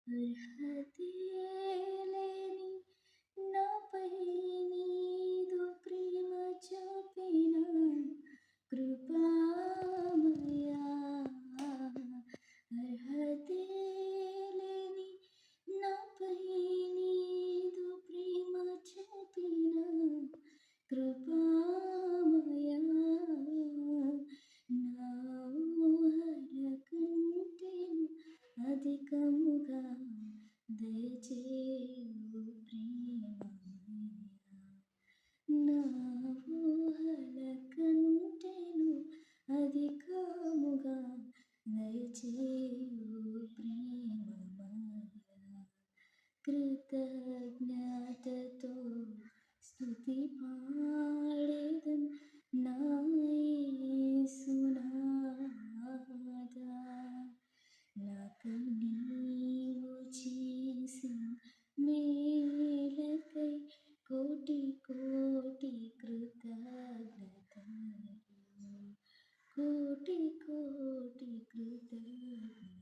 అర్హతే లేని నాపై నీదు ప్రేమ చూపిన కృపామయా. అర్హతే లేని నాపై నీదు ప్రేమ చూపిన కృపామయా. నా ఊహల కంటేను అధికముగా దయచేయు ప్రేమమయా. నా ఊహల కంటేను అధికముగా దయచేయు ప్రేమమయా. కృతజ్ఞతతో స్తుతి పాడేదన్ నా యేసునాథా. నాకై నీవు చేసిన మేలకై కోటి కోటి కృతజ్ఞతలు, కోటి కోటి కృతజ్ఞతలు.